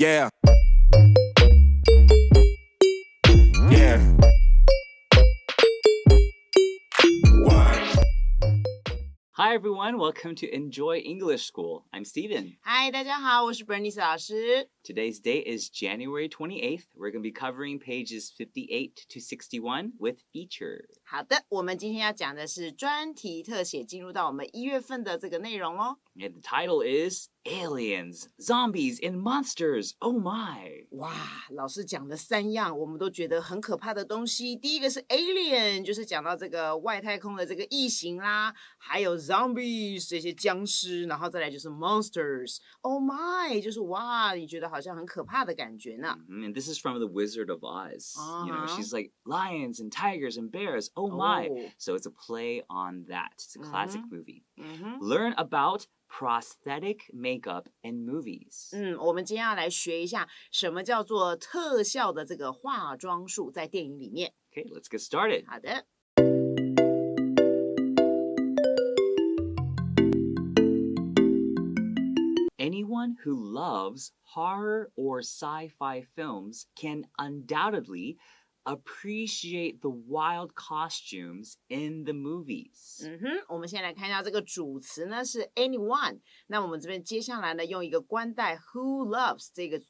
Yeah. Yeah. Hi everyone, welcome to Enjoy English School. I'm Steven. Hi, 大家好，我是 Bernice 老师。 Today's date is January 28th. We're going to be covering pages 58 to 61 with eature. 好的，我们今天要讲的是专题特写，进入到我们1月份的这个内容哦。And the title is Aliens, Zombies, and Monsters. Oh my! 哇，老师讲的3样，我们都觉得很可怕的东西。第一个是 alien， 就是讲到这个外太空的这个异形啦，还有 zombies 这些僵尸，然后再来就是 monsters。Oh my， 就是哇，你觉得好像很可怕的感觉呢。And this is from The Wizard of Oz. You know, Uh-huh. she's like lions and tigers and bears. Oh my! Oh. So it's a play on that. It's a classic movie. 嗯哼。 Learn about prosthetic makeup in movies. 我们今天要来学一下什么叫做特效的这个化妆术，在电影里面。 Okay, let's get started. 好的。Anyone who loves horror or sci-fi films can undoubtedly appreciate the wild costumes in the movies. 我们先来看一下这个主词呢是 anyone， 那我们这边接下来呢用一个关代 who loves 这个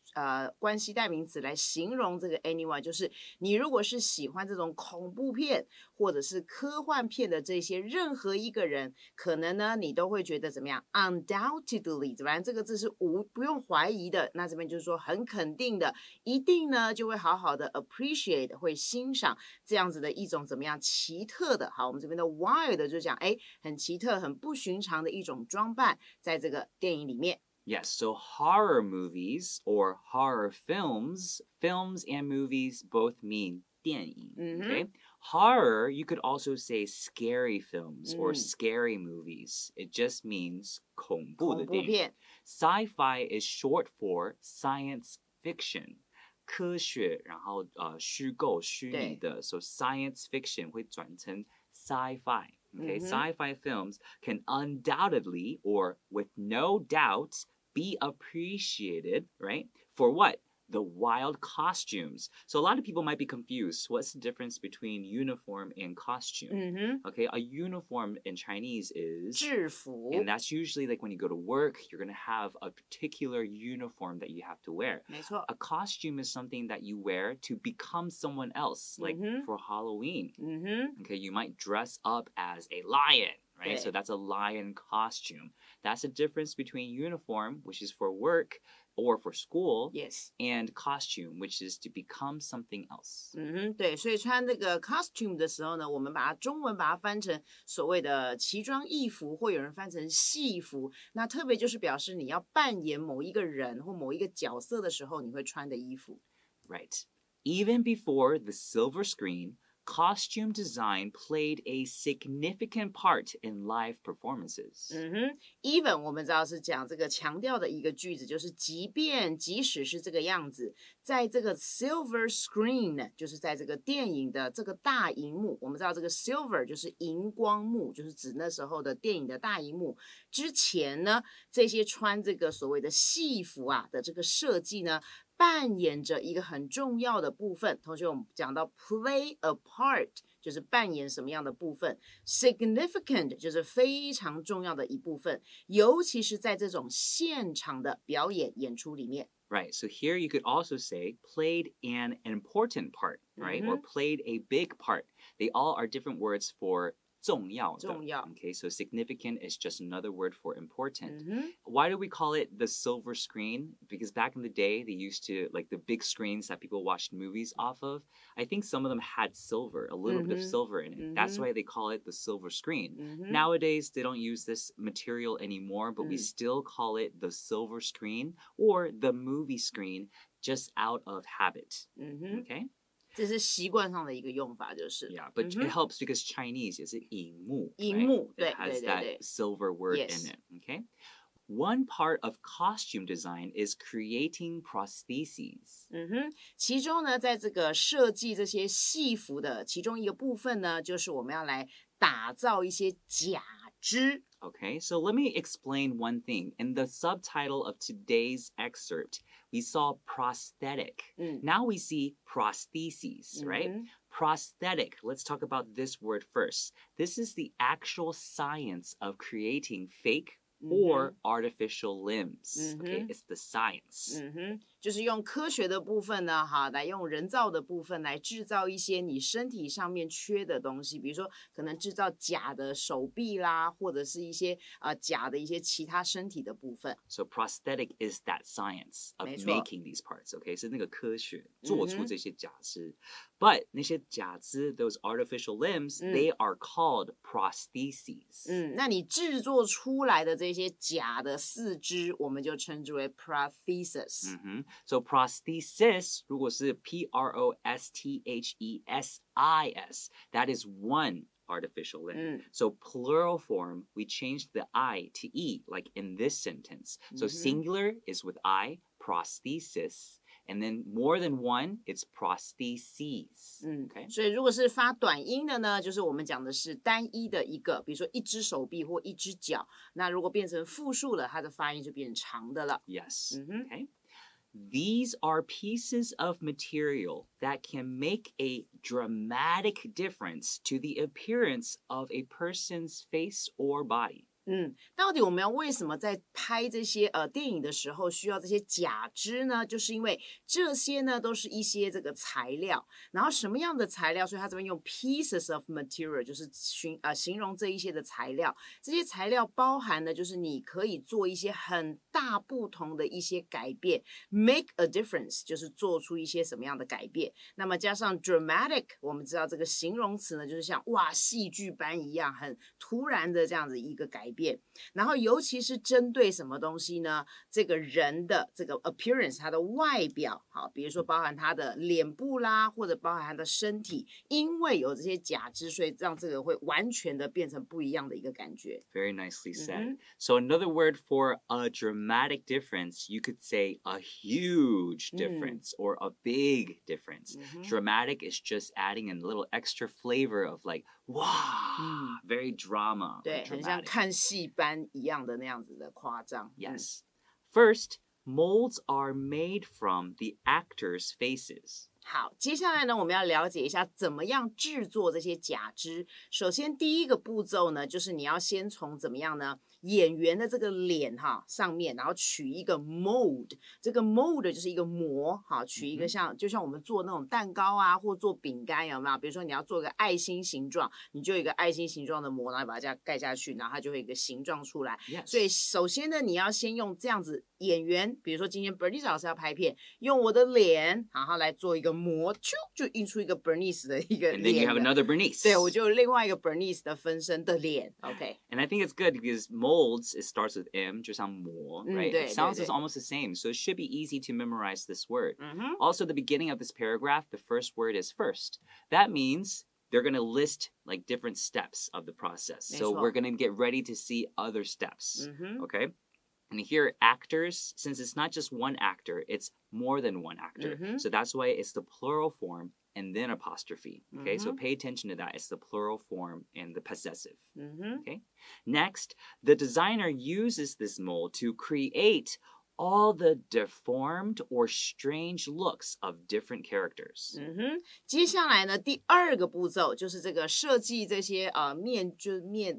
关系代名词来形容这个 anyone， 就是你如果是喜欢这种恐怖片或者是科幻片的这些任何一个人，可能呢你都会觉得怎么样 undoubtedly， 反正这个字是不用怀疑的，那这边就是说很肯定的，一定呢就会好好的 appreciate， 会欣赏这样子的一种怎么样奇特的。好，我们这边的 wild 就讲很奇特很不寻常的一种装扮，在这个电影里面。Yes, so horror movies or horror films and movies both mean 电影, okay? Horror, you could also say scary films or scary movies. It just means 恐怖的电影。恐怖片。 Sci-fi is short for science fiction. 科学，然后虚构、虚拟的 so science fiction 会转成 sci-fi. Okay, sci-fi films can undoubtedly or with no doubt be appreciated, right? For what? The wild costumes. So a lot of people might be confused. What's the difference between uniform and costume? Okay, a uniform in Chinese is 制服。 and that's usually like when you go to work, you're going to have a particular uniform that you have to wear. 没错。 A costume is something that you wear to become someone else, like for Halloween. Okay, you might dress up as a lion, right? So that's a lion costume. That's the difference between uniform, which is for work or for school, Yes. and costume, which is to become something else. 对，所以穿这个 costume 的时候呢，我们把它中文把它翻成所谓的奇装异服，或有人翻成戏服。那特别就是表示你要扮演某一个人或某一个角色的时候，你会穿的衣服。 Right. Even before the silver screen, costume design played a significant part in live performances. Even 我们知道是讲这个强调的一个句子，就是即使是这个样子，在这个 silver screen， 就是在这个电影的这个大荧幕，我们知道这个 silver 就是荧光幕，就是指那时候的电影的大荧幕。之前呢，这些穿这个所谓的戏服啊的这个设计呢，扮演着一个很重要的部分。同学，我们讲到 play a part， 就是扮演什么样的部分 ，significant 就是非常重要的一部分，尤其是在这种现场的表演演出里面。 Right, so here you could also say played an important part, right? Or played a big part. They all are different words for 重要的. 重要。 Okay, so significant is just another word for important. Why do we call it the silver screen? Because back in the day, they used to, like the big screens that people watched movies off of, I think some of them had silver, a little bit of silver in it. That's why they call it the silver screen. Nowadays, they don't use this material anymore, but we still call it the silver screen or the movie screen just out of habit. Okay? 这是习惯上的一个用法，就是。 Yeah, but it helps because Chinese is 荧幕, 荧 right? 幕， It 对 has 对对 that 对。 silver word Yes. in it, okay? One part of costume design is creating prostheses. 其中呢，在这个设计这些戏服的其中一个部分呢，就是我们要来打造一些假肢。 Okay, so let me explain one thing. In the subtitle of today's excerpt, we saw prosthetic. Now we see prostheses, right? Prosthetic, let's talk about this word first. This is the actual science of creating fake or artificial limbs. Okay, it's the science. 就是用科学的部分呢，来用人造的部分来制造一些你身体上面缺的东西，比如说可能制造假的手臂啦，或者是一些假的一些其他身体的部分。So prosthetic is that science of making these parts. Okay, 是那个科学做出这些假肢。But 那些假肢 those artificial limbs, they are called prostheses. 那你制作出来的这些假的四肢，我们就称之为 prosthesis。So prosthesis 如果是 prosthesis, that is one artificial limb. So plural form, we changed the I to E, like in this sentence. So singular is with I, prosthesis. And then more than one, it's prostheses. Okay? 所以如果是发短音的呢，就是我们讲的是单一的一个，比如说一只手臂或一只脚。那如果变成复数了，它的发音就变成长的了。Yes. Okay. These are pieces of material that can make a dramatic difference to the appearance of a person's face or body. 到底我们要为什么在拍这些电影的时候需要这些假肢呢？就是因为这些呢都是一些这个材料，然后什么样的材料？所以他这边用 pieces of material， 就是形容这一些的材料。这些材料包含的就是你可以做一些很大不同的一些改变 ，make a difference， 就是做出一些什么样的改变。那么加上 dramatic， 我们知道这个形容词呢，就是像哇戏剧般一样，很突然的这样子一个改变。然后尤其是针对什么东西呢？这个人的这个 appearance， 他的外表，好，比如说包含他的脸部啦，或者包含他的身体，因为有这些假肢，所以让这个会完全的变成不一样的一个感觉。Very nicely said. So another word for a dramatic difference, you could say a huge difference or a big difference. Dramatic is just adding a little extra flavor of like, wow, very drama. 对，很像看戏班一样的那样子的夸张。Yes. First, molds are made from the actors' faces. 好，接下来呢，我们要了解一下怎么样制作这些假肢。首先，第一个步骤呢，就是你要先从怎么样呢？演员的这个脸上面，然后取一个 mold， 这个 mold 就是一个模，取一个就像我们做那种蛋糕啊，或做饼干有没有？比如说你要做一个爱心形状，你就有一个爱心形状的模，然后把它这样盖下去，然后它就会有一个形状出来。所以首先呢，你要先用这样子演员，比如说今天 Bernice 老师要拍片，用我的脸，然后来做一个模，就印出一个 Bernice 的一个脸。And then you have another Bernice. 对，我就有另外一个 Bernice 的分身的脸。OK. And I think it's good because molds, it starts with M, 就像模, right? It sounds is almost the same, so it should be easy to memorize this word. Also, the beginning of this paragraph, the first word is first. That means they're going to list like different steps of the process. So we're going to get ready to see other steps. Okay? And here, actors, since it's not just one actor, it's more than one actor. So that's why it's the plural form and then apostrophe. Okay, so pay attention to that. It's the plural form and the possessive. Okay. Next, the designer uses this mold to create all the deformed or strange looks of different characters. 接下来呢，第二个步骤就是这个设计这些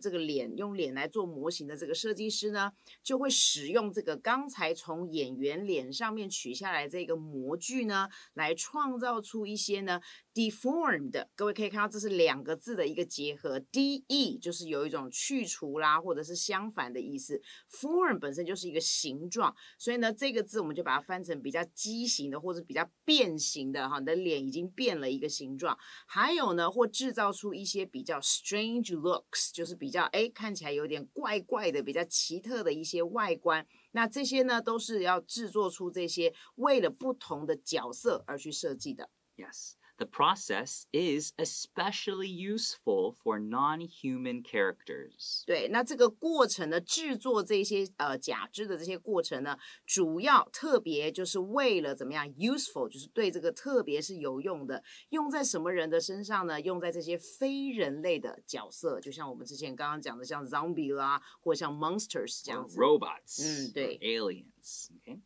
这个脸用脸来做模型的这个设计师呢，就会使用这个刚才从演员脸上面取下来这个模具呢，来创造出一些呢 deformed。各位可以看到，这是两个字的一个结合 ，de 就是有一种去除啦，或者是相反的意思 ，form 本身就是一个形状。所以呢，这个字我们就把它翻成比较畸形的，或者比较变形的你的脸已经变了一个形状。还有呢，或制造出一些比较 strange looks， 就是比较看起来有点怪怪的、比较奇特的一些外观。那这些呢，都是要制作出这些为了不同的角色而去设计的。Yes. The process is especially useful for non-human characters. 对，那这个过程呢，制作这些假肢的这些过程呢，主要特别就是为了怎么样 useful， 就是对这个特别是有用的，用在什么人的身上呢？用在这些非人类的角色，就像我们之前刚刚讲的，像 zombie 啦，或像 monsters 这样子。Or robots. 对 or aliens. Okay.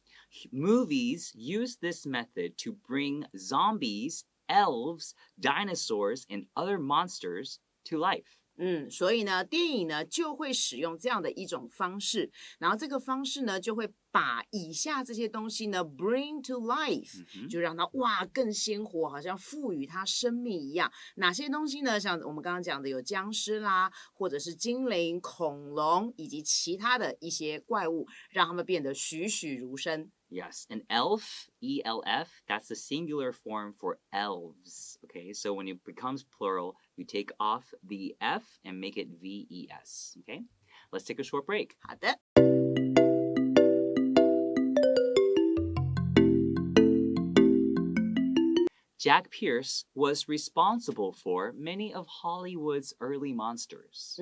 Movies use this method to bring zombies, elves, dinosaurs, and other monsters to life. 所以呢，电影呢就会使用这样的一种方式，然后这个方式呢就会把以下这些东西呢 bring to life，就让它哇更鲜活，好像赋予它生命一样。哪些东西呢？像我们刚刚讲的有僵尸啦，或者是精灵、恐龙以及其他的一些怪物，让它们变得栩栩如生。Yes, an elf, E-L-F, that's the singular form for elves. Okay, so when it becomes plural, you take off the F and make it V-E-S. Okay, let's take a short break. 好的。Jack Pierce was responsible for many of Hollywood's early monsters.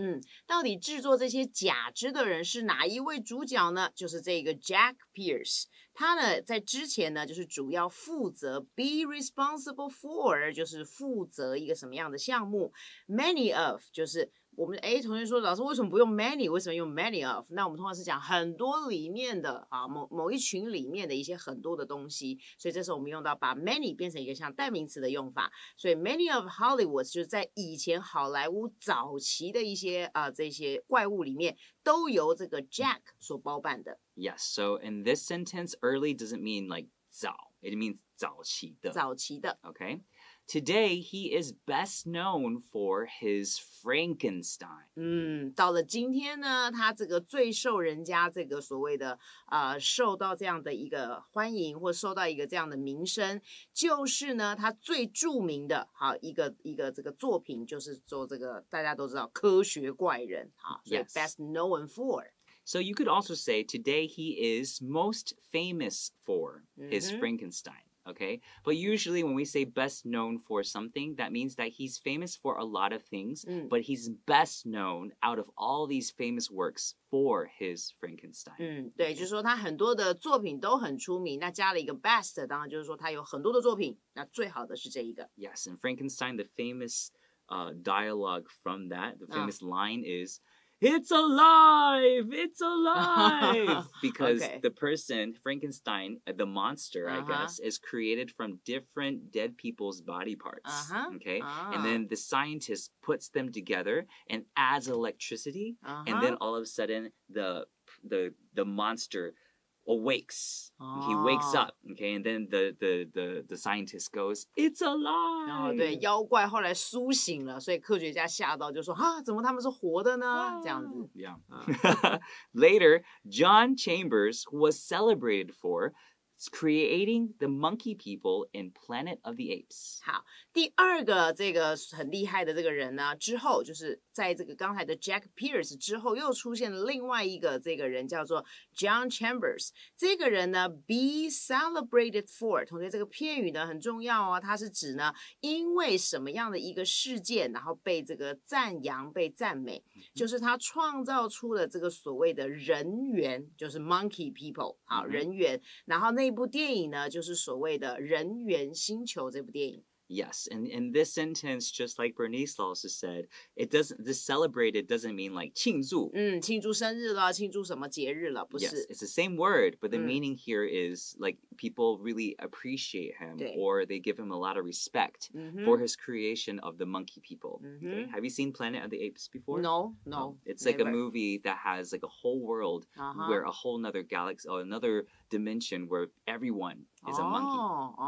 到底制作这些假肢的人是哪一位主角呢？就是这个 Jack Pierce。他呢，在之前呢，就是主要负责 be responsible for， 就是负责一个什么样的项目 ，many of 就是我们同学说老师为什么不用 many， 为什么用 many of？ 那我们通常是讲很多里面的啊，某一群里面的一些很多的东西，所以这时候我们用到把 many 变成一个像代名词的用法，所以 many of Hollywood 就是在以前好莱坞早期的一些这些怪物里面都由这个 Jack 所包办的。Yes, so in this sentence, early doesn't mean like 早, it means 早期的. 早期的。Okay. Today, he is best known for his Frankenstein. 到了今天呢，他这个最受人家这个所谓的受到这样的一个欢迎，或受到一个这样的名声，就是呢，他最著名的一个这个作品，就是做这个大家都知道科学怪人，所以 best known for。So you could also say today he is most famous for his Frankenstein. Okay, but usually when we say best known for something, that means that he's famous for a lot of things, but he's best known out of all these famous works for his Frankenstein. 对，就是说他很多的作品都很出名，那加了一个 best， 当然就是说他有很多的作品，那最好的是这一个。Yes, and Frankenstein, the famous dialogue from that, the famous line is, "It's alive! It's alive!" Because the person, Frankenstein, the monster, I guess, is created from different dead people's body parts. Okay? And then the scientist puts them together and adds electricity. And then all of a sudden, the monster awakes. He wakes up, okay, and then the scientist goes, "It's alive!" 对，妖怪后来苏醒了，所以科学家吓到就说怎么他们是活的呢？这样子。Yeah. Later, John Chambers was celebrated for creating the monkey people in Planet of the Apes. 好，第二个这个很厉害的这个人呢，之后就是在这个刚才的 Jack Pierce 之后，又出现了另外一个这个人叫做 John Chambers。这个人呢 ，be celebrated for， 同学这个片语呢很重要哦，它是指呢因为什么样的一个事件，然后被这个赞扬、被赞美，就是他创造出了这个所谓的人猿，就是 monkey people， 好，人猿，然后那部电影呢，就是所谓的《人猿星球》这部电影。Yes, and in this sentence, just like Bernice also said, this celebrated doesn't mean like 庆祝。庆祝生日了，庆祝什么节日了，不是。Yes, it's the same word, but the meaning here is like people really appreciate him or they give him a lot of respect for his creation of the monkey people. Okay? Have you seen Planet of the Apes before? No. It's like a movie that has like a whole world where a whole nother galaxy or another dimension where everyone is a monkey.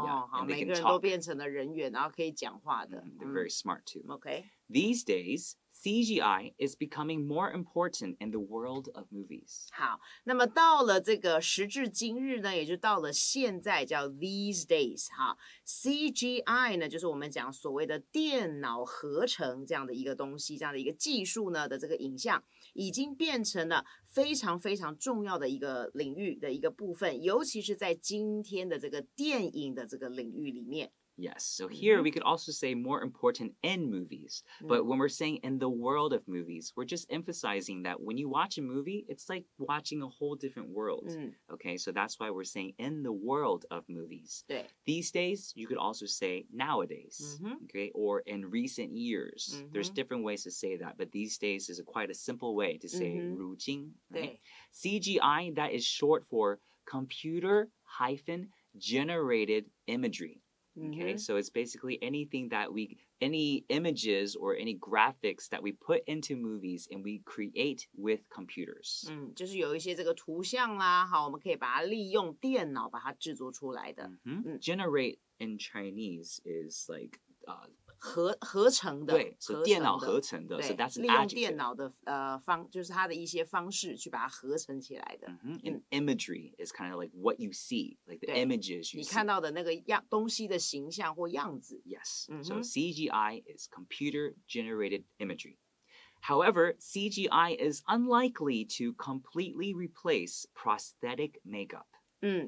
Yeah, 好， and they 每 can 个人 talk. 都变成了人猿，然后可以讲话的。They're very smart too. OK。 These days, CGI is becoming more important in the world of movies. 好，那么到了这个时至今日呢，也就到了现在叫 these days 哈 ，CGI 呢就是我们讲所谓的电脑合成这样的一个东西，这样的一个技术呢的这个影像，已经变成了非常非常重要的一个领域的一个部分，尤其是在今天的这个电影的这个领域里面。Yes, so here we could also say more important in movies. But when we're saying in the world of movies, we're just emphasizing that when you watch a movie, it's like watching a whole different world. Okay, so that's why we're saying in the world of movies. 对。 These days, you could also say nowadays, okay, or in recent years. There's different ways to say that, but these days is quite a simple way to say 如今. Right? CGI, that is short for computer-generated imagery. Okay, so it's basically anything that any images or any graphics that we put into movies and we create with computers. 就是有一些这个图像啦，好，我们可以把它利用电脑把它制作出来的。Generate in Chinese is like 合成的，对，是电脑合成的， so that's an 利用 adjective. 电脑的就是它的一些方式去把它合成起来的。And imagery is kind of like what you see, like the images you see. 你看到的那个东西的形象或样子。Yes. So CGI is computer-generated imagery. However, CGI is unlikely to completely replace prosthetic makeup.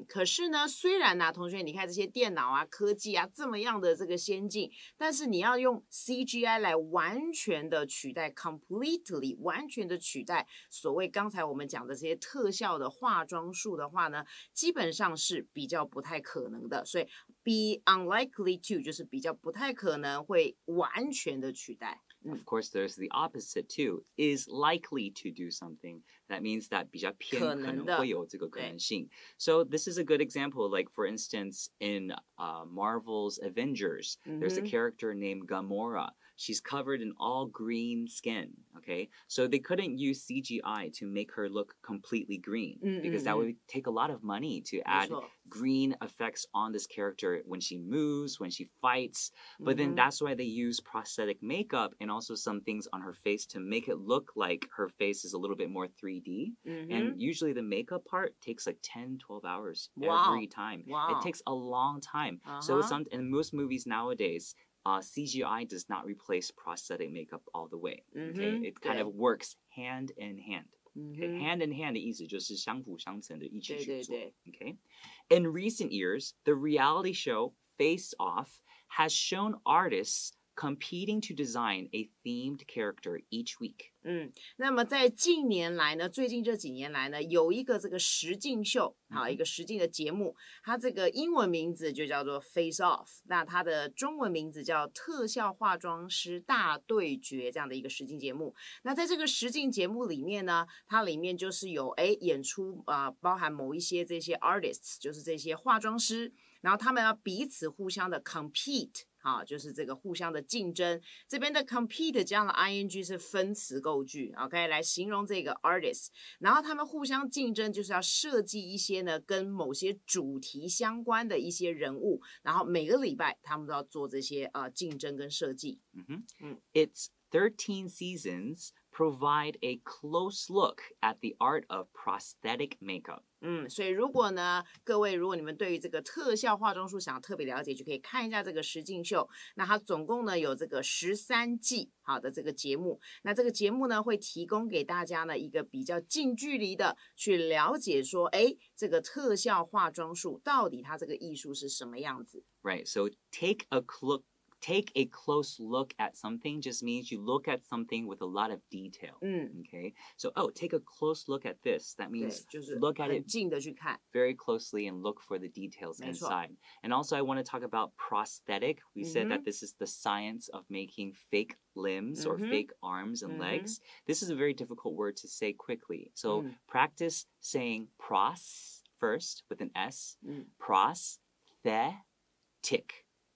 可是呢，虽然呢，同学，你看这些电脑啊、科技啊这么样的这个先进，但是你要用 CGI 来完全的取代 ，completely 完全的取代所谓刚才我们讲的这些特效的化妆术的话呢，基本上是比较不太可能的。所以 be unlikely to 就是比较不太可能会完全的取代。Of course, there's the opposite too. Is likely to do something. That means that 比较偏可能会有这个可能性。So this is a good example. Like for instance, in Marvel's Avengers, there's a character named Gamora. She's covered in all green skin. Okay, so they couldn't use CGI to make her look completely green because that would take a lot of money to add green effects on this character when she moves, when she fights. But then that's why they use prosthetic makeup and also some things on her face to make it look like her face is a little bit more 3D. And usually the makeup part takes like 10, 12 hours every time. It takes a long time. So it's in most movies nowadays, CGI does not replace prosthetic makeup all the way. Okay, it kind of works hand in hand. Okay, hand in hand 的意思就是相辅相成的一起去做。Okay, in recent years, the reality show Face Off has shown artists competing to design a themed character each week. 那么在近年来呢，最近这几年来呢，有一个这个实境秀，好，一个实境的节目，它这个英文名字就叫做 Face Off， 那它的中文名字叫特效化妆师大对决这样的一个实境节目。那在这个实境节目里面呢，它里面就是有演出包含某一些这些 artists， 就是这些化妆师，然后他们要彼此互相的 compete。好，就是这个互相的竞争。这边的 compete 这样的 ing 是分词构句 ，OK， 来形容这个 artist。然后他们互相竞争，就是要设计一些呢跟某些主题相关的一些人物，然后每个礼拜他们都要做这些竞争跟设计。It's 13 seasons provide a close look at the art of prosthetic makeup. 所以如果呢，各位如果你们对于这个特效化妆术想要特别了解，就可以看一下这个实境秀。那它总共呢有这个13季好的这个节目。那这个节目呢会提供给大家呢一个比较近距离的去了解说，这个特效化妆术到底它这个艺术是什么样子。Right, so take a close look at something just means you look at something with a lot of detail. Okay, so take a close look at this. That means look at it 近的去看 very closely and look for the details inside. And also I want to talk about prosthetic. We said that this is the science of making fake limbs or fake arms and legs. This is a very difficult word to say quickly. So practice saying pros first with an S.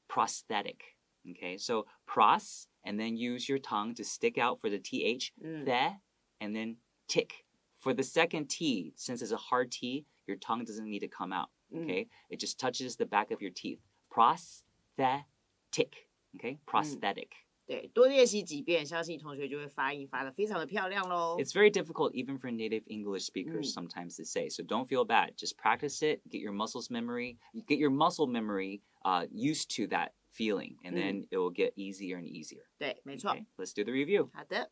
Prosthetic. Okay, so pros, and then use your tongue to stick out for the TH, the, and then tick. For the second T, since it's a hard T, your tongue doesn't need to come out, okay? It just touches the back of your teeth. Prosthetic, okay? Prosthetic. 对，多练习几遍，相信同学就会发音发得非常的漂亮咯。 It's very difficult even for native English speakers sometimes to say, so don't feel bad. Just practice it, get your muscle memory used to that feeling, and then it will get easier and easier. 对，没错。Okay, let's do the review. 好的。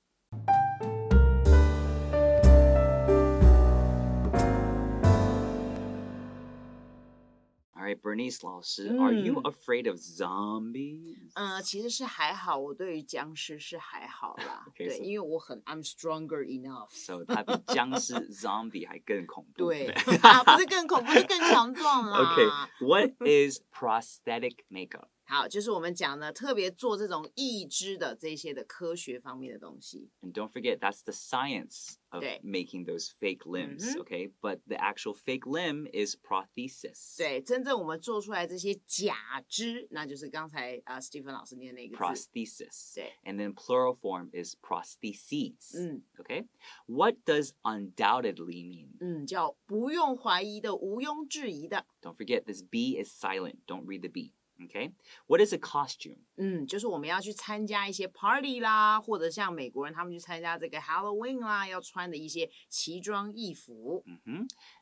All right, Bernice 老师 are you afraid of zombies? 其实是还好，我对于僵尸是还好啦。Okay, 对，因为I'm stronger enough. So 它比僵尸 zombie 还更恐怖。对，不是更恐怖，是更强壮啦。Okay, what is prosthetic makeup? 好，就是我们讲呢，特别做这种义肢的这些的科学方面的东西。And don't forget, that's the science of 对。 making those fake limbs, okay? But the actual fake limb is prosthesis. 对，真正我们做出来这些假肢，那就是刚才Stephen 老师念的那个字。Prosthesis. 对。 And then plural form is prostheses. 嗯。 Okay? What does undoubtedly mean? 叫不用怀疑的，毋庸置疑的。 Don't forget, this B is silent. Don't read the B. Okay? What is a costume? 就是我们要去参加一些 party 啦，或者像美国人他们去参加这个 Halloween 啦，要穿的一些奇装异服。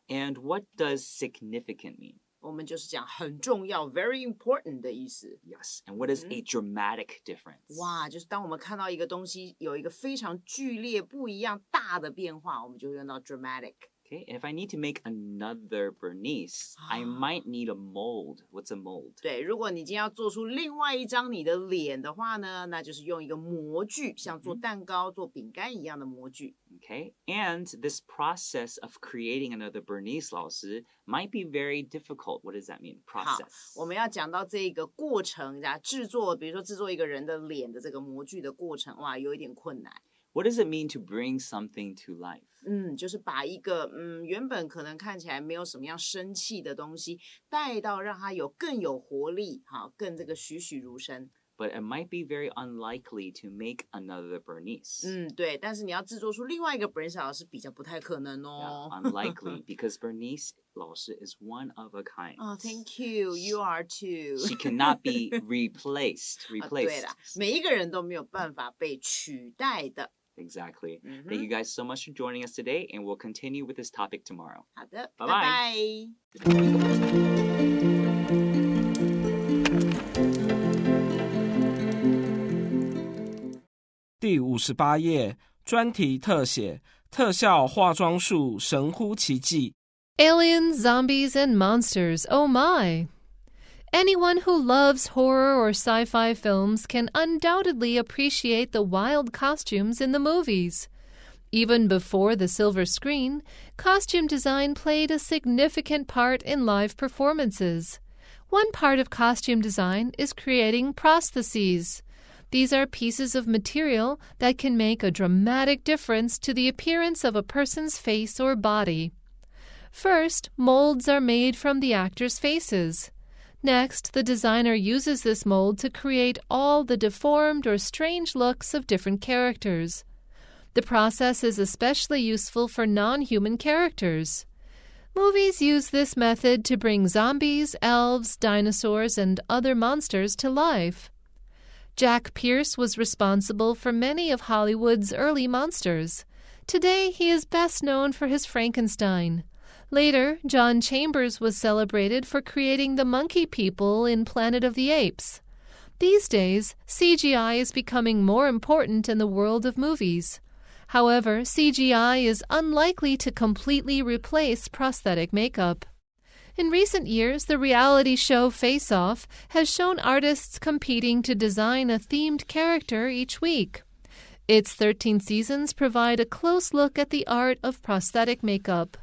And what does significant mean? 我们就是讲很重要 ，very important 的意思。 Yes. And what is a dramatic difference? 哇，就是当我们看到一个东西有一个非常剧烈、不一样、大的变化，我们就会用到 dramatic。 Okay, and if I need to make another Bernice, I might need a mold. What's a mold? 对，如果你今天要做出另外一张你的脸的话呢，那就是用一个模具，像做蛋糕、做饼干一样的模具。 Okay, and this process of creating another Bernice 老师 might be very difficult. What does that mean? 好， Process. 我们要讲到这个过程，制作，比如说制作一个人的脸的这个模具的过程，哇，有一点困难。 What does it mean to bring something to life? 就是把一个原本可能看起来没有什么样生气的东西，带到让它更有活力，更这个栩栩如生。 But it might be very unlikely to make another Bernice. 对，但是你要制作出另外一个 Bernice 老师比较不太可能哦。Yeah, unlikely because Bernice 老师 is one of a kind. Oh, thank you. You are too. She cannot be replaced. 对啦，每一个人都没有办法被取代的。 Exactly. Thank you guys so much for joining us today, and we'll continue with this topic tomorrow. 好的， Bye 拜 bye. 第58页专题特写特效化妆术神乎其技 Aliens, zombies, and monsters, oh my! Anyone who loves horror or sci-fi films can undoubtedly appreciate the wild costumes in the movies. Even before the silver screen, costume design played a significant part in live performances. One part of costume design is creating prostheses. These are pieces of material that can make a dramatic difference to the appearance of a person's face or body. First, molds are made from the actors' faces. Next, the designer uses this mold to create all the deformed or strange looks of different characters. The process is especially useful for non-human characters. Movies use this method to bring zombies, elves, dinosaurs, and other monsters to life. Jack Pierce was responsible for many of Hollywood's early monsters. Today, he is best known for his Frankenstein. Later, John Chambers was celebrated for creating the monkey people in Planet of the Apes. These days, CGI is becoming more important in the world of movies. However, CGI is unlikely to completely replace prosthetic makeup. In recent years, the reality show Face Off has shown artists competing to design a themed character each week. Its 13 seasons provide a close look at the art of prosthetic makeup.